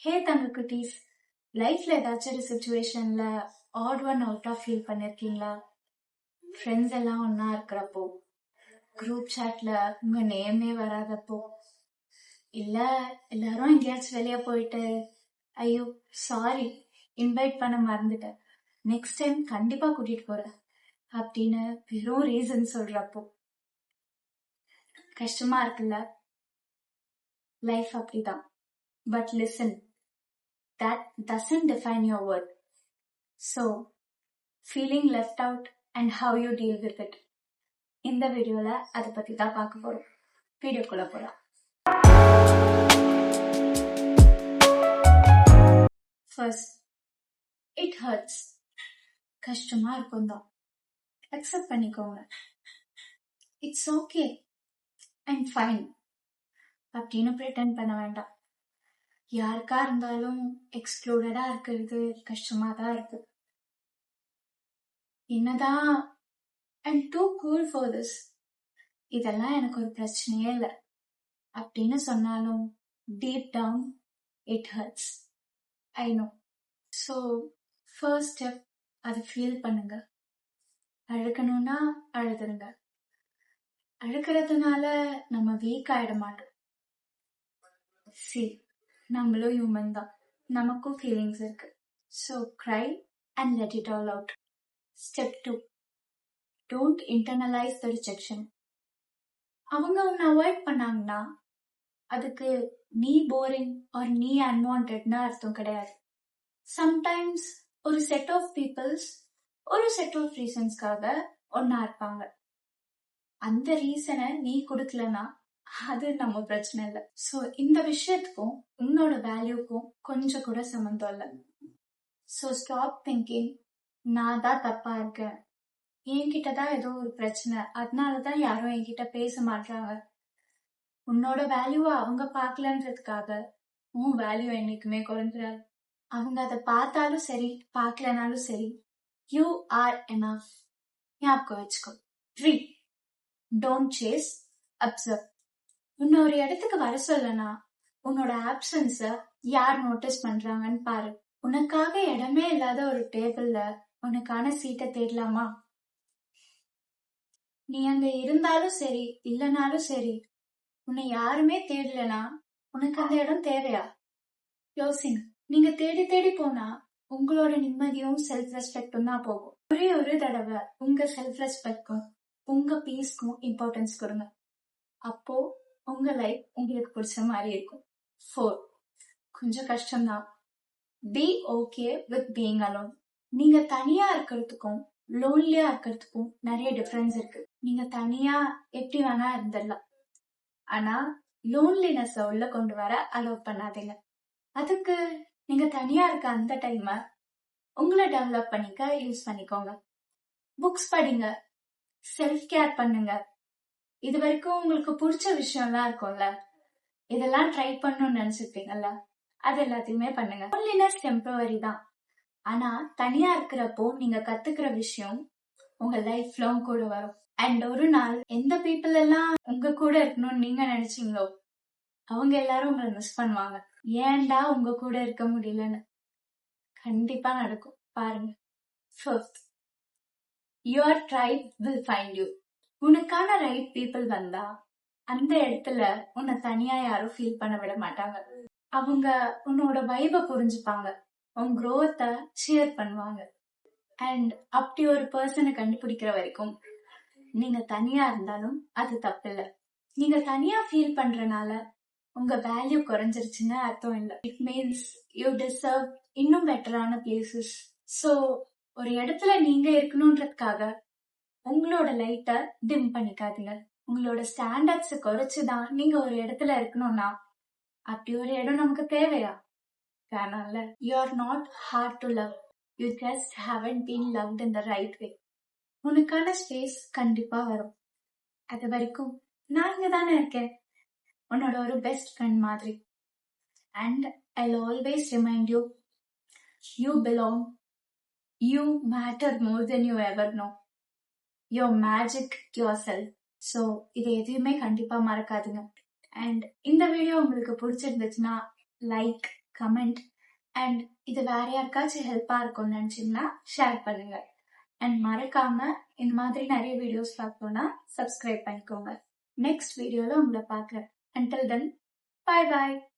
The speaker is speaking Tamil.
ஹே தங்க குட்டீஸ், லைஃப்ல ஏதாச்சும் ஒரு சுச்சுவேஷன்ல ஆட் ஒன் அவுட்டா ஃபீல் பண்ணிருக்கீங்களா? ஃப்ரெண்ட்ஸ் எல்லாம் ஒன்னா இருக்கிறப்போ, குரூப் சாட்ல உங்க நேமே வராதப்போ, இல்ல எல்லாரும் எங்கேயாச்சும் வெளியே போயிட்டு ஐயோ சாரி இன்வைட் பண்ண மறந்துட்டேன், நெக்ஸ்ட் டைம் கண்டிப்பா கூட்டிட்டு போறேன் அப்படின்னு வெறும் ரீசன் சொல்றப்போ கஷ்டமா இருக்குல்ல? லைஃப் அப்படிதான். But listen, that doesn't define your worth. So, feeling left out and how you deal with it. இந்த வீடியோல அதை பத்தி தான் பார்க்க போறோம். வீடியோக்குள்ள போலாம். First, it hurts. கஷ்டமா இருக்கும் தான். அக்செப்ட் பண்ணிக்கோங்க. It's okay. I'm fine. அப்படின்னு பிரிட்டன் பண்ண வேண்டாம். யாருக்கா இருந்தாலும் எக்ஸ்க்ளூடடா இருக்கிறது கஷ்டமா தான் இருக்கு. என்னதான் I'm too cool for this, இதெல்லாம் எனக்கு ஒரு பிரச்சனையே இல்லை அப்படின்னு சொன்னாலும் deep down it hurts. I know. So first step, அதை ஃபீல் பண்ணுங்க. அழுக்கணும்னா அழுதுருங்க. அழுக்கிறதுனால நம்ம வீக் ஆயிட மாட்டோம். நம்மளும் ஹியூமன் தான், நமக்கும் ஃபீலிங்ஸ் இருக்கு. So cry and let it all out. Step 2, don't internalize the rejection. அவங்க உன்னை அவாய்ட் பண்ணாங்கன்னா அதுக்கு நீ போரிங் ஆர் நீ அன்வான்டட்னு அர்த்தம் கிடையாது. சம்டைம்ஸ் ஒரு செட் ஆஃப் பீப்புள்ஸ் ஒரு செட் ஆஃப் ரீசன்ஸ்க்காக ஒன்னா இருப்பாங்க. அந்த ரீசனை நீ கொடுக்கலனா அது நம்ம பிரச்சனை இல்லை. ஸோ இந்த விஷயத்துக்கும் உன்னோட வேல்யூக்கும் கொஞ்சம் கூட சம்மந்தம் இல்லை. ஸோ ஸ்டாப் திங்கிங் நான் தான் தப்பா இருக்கேன், என்கிட்டதான் ஏதோ ஒரு பிரச்சனை, அதனாலதான் யாரும் என்கிட்ட பேச மாட்டாங்க. உன்னோட வேல்யூவை அவங்க பார்க்கலன்றதுக்காக உன் வேல்யூ என்னைக்குமே குறைஞ்சிடாது. அவங்க அதை பார்த்தாலும் சரி பார்க்கலனாலும் சரி, யூ ஆர் எனஃப். ஞாபகம் வச்சுக்கோ. 3, டோன்ட் சேஸ், அப்சர்வ். உன்னை ஒரு இடத்துக்கு வர சொல்லனா உன்னோட ஆப்சன்ஸ யார் நோட்டீஸ் பண்றாங்கன்னு பாரு. உனக்காக இடமே இல்லாத ஒரு டேபிள்ல உனக்கான சீட்டை தேடலாமா? நீ அங்க இருந்தாலும் சரி இல்லைனாலும் சரி, உன்னை யாருமே தேடலனா உனக்கு அந்த இடம் தேவையா? யோசிங்க. நீங்க தேடி தேடி போனா உங்களோட நிம்மதியும் செல்ஃப் ரெஸ்பெக்டும் தான் போகும். ஒரே ஒரு தடவை உங்க செல்ஃப் ரெஸ்பெக்ட்க்கும் உங்க பீஸ்க்கும் இம்பார்ட்டன்ஸ் கொடுங்க. அப்போ உங்க லைஃப் உங்களுக்கு பிடிச்ச மாதிரி இருக்கும். 4, கொஞ்சம் கஷ்டம்தான். Be okay with being alone. நீங்க தனியா இருக்கிறதுக்கும் லோன்லியா இருக்கிறதுக்கும் நிறைய டிஃபரன்ஸ் இருக்கு. நீங்க தனியா எப்படி வேணா இருந்துடலாம், ஆனா லோன்லினஸ் உள்ள கொண்டு வர அலோவ் பண்ணாதீங்க. அதுக்கு நீங்க தனியா இருக்க அந்த டைம உங்களை டெவலப் பண்ணிக்க யூஸ் பண்ணிக்கோங்க. புக்ஸ் படிங்க, செல்ஃப் கேர் பண்ணுங்க. இது வரைக்கும் உங்களுக்கு பிடிச்ச விஷயம்லாம் இருக்கும்ல, இதெல்லாம் ட்ரை பண்ணணும்னு நினைச்சிருப்பீங்கல்ல, அது எல்லாத்தையுமே பண்ணுங்க. லோன்லினஸ் டெம்பரரி தான், ஆனா தனியா இருக்கிறப்போ நீங்க கத்துக்கிற விஷயம் உங்க லைஃப் லாங் கூட வரும். அண்ட் ஒரு நாள் எந்த பீப்புள் எல்லாம் உங்க கூட இருக்கணும்னு நீங்க நினைச்சீங்களோ அவங்க எல்லாரும் உங்களை மிஸ் பண்ணுவாங்க. ஏன்டா உங்க கூட இருக்க முடியலன்னு. கண்டிப்பா நடக்கும், பாருங்க. 5th, your tribe will find you. உனக்கான ரைட் பீப்புள் வந்தா அந்த இடத்துல உன்னை தனியா யாரும் ஃபீல் பண்ண விட மாட்டாங்க. அவங்க உன்னோட வைபை புரிஞ்சுப்பாங்க, உன் growth-அ ஷேர் பண்ணுவாங்க. அண்ட் அப்படி ஒரு பர்சனை கண்டுபிடிக்கிற வரைக்கும் நீங்க தனியா இருந்தாலும் அது தப்பில்லை. நீங்க தனியா ஃபீல் பண்றனால உங்க வேல்யூ குறைஞ்சிருச்சுன்னு அர்த்தம் இல்லை. இட் மீன்ஸ் யூ டிசர்வ் இன்னும் பெட்டரான பிளேசஸ். ஸோ ஒரு இடத்துல நீங்க இருக்கணும்ன்றதுக்காக உங்களோட லைட்டை டிம் பண்ணிக்காதீங்க. உங்களோட ஸ்டாண்டர்ட்ஸை குறைச்சுதான் நீங்க ஒரு இடத்துல இருக்கணும்னா அப்படி ஒரு இடம் நமக்கு தேவையா? வேணாம்ல. You are not hard to love, you just haven't been loved in the right way. உனக்கான ஸ்பேஸ் கண்டிப்பா வரும். அது வரைக்கும் நான் இங்க தானே இருக்கேன், உன்னோட ஒரு பெஸ்ட் ஃப்ரெண்ட் மாதிரி. And I'll always remind you, you belong, you matter more than you ever know. You're magic yourself. So இதை எதையுமே கண்டிப்பா மறக்காதுங்க. அண்ட் இந்த வீடியோ உங்களுக்கு பிடிச்சிருந்துச்சுன்னா லைக், கமெண்ட் அண்ட் இது வேற யாருக்காச்சும் ஹெல்ப்பா இருக்கும்னு நினைச்சீங்கன்னா ஷேர் பண்ணுங்க. அண்ட் மறக்காம இந்த மாதிரி நிறைய வீடியோஸ் பார்க்கணும்னா சப்ஸ்கிரைப் பண்ணிக்கோங்க. நெக்ஸ்ட் வீடியோல உங்களை பார்க்குறேன். Until then, bye bye.